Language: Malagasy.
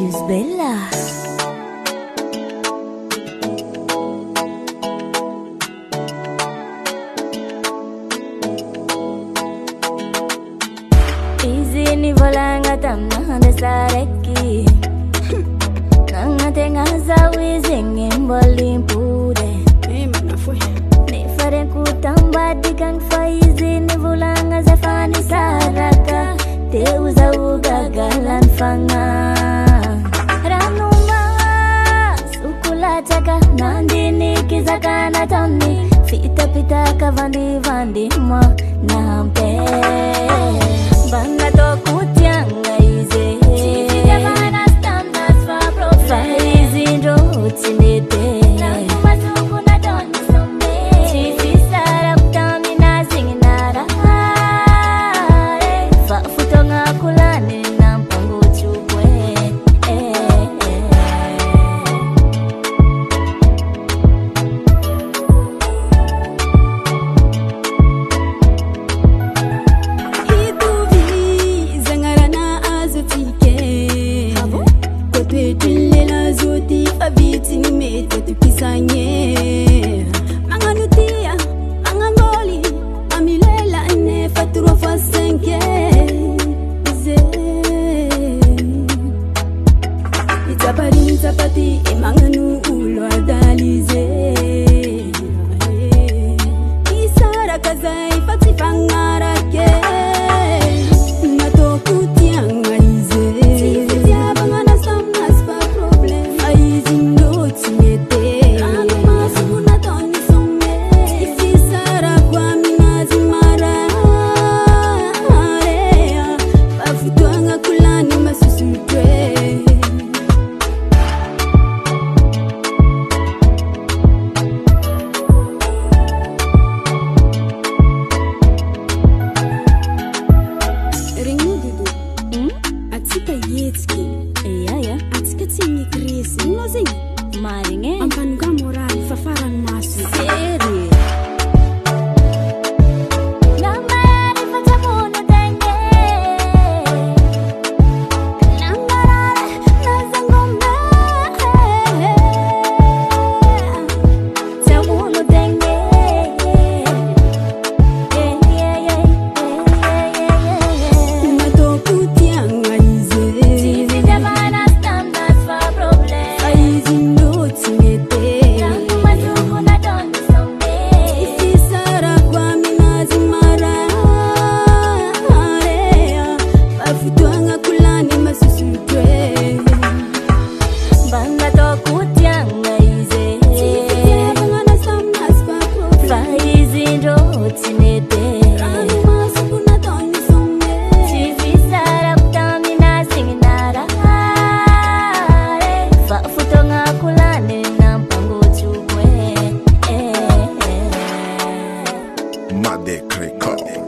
Isabella. Izini volanga tamna de sareki. Nanga tenga za wizingi mbolimpure. Ni fare kutamba digang faizi ni volanga za fani saraka. Te uza ugagalan fanga. Ranuma sukulataka nandini kizakana tani. Fita pita kavandi vandi ma nampe. Banga to kutyanga ize. Chifija vana stamnas fa profile. Faizi ndo utinete. Ranuma suku na doni sombe. Chifisara kutamina singinara. Fa futonga kulane na mpango chukwe. Manganutia, mangangoli, amilela ne faturo fasenke. Itapari tapati manganu ulo adalize. Isara kazai fati fangara ke. Nato kutianga ize. Tia bangana samnas pa problem. Aizindo tinete. Maringe ampanuka moral fafaran masu seri Nambari fatamuno tenge Nambarare nazangombe Tamuno tenge Natokutianga ize Chifija vana stamnas fa problem Aizindo tinete Ranuma suku na doni sombe Isara kwa minazi mara Afutwanga kulani masusutwe Banga to kutyanga ize Chifija bangana samnas pa profile Faizi ndo utinete Ranuma suku na doni sombe Chifisara kutamina singinara Fa futonga kulane na mpango chukwe Made Kreko.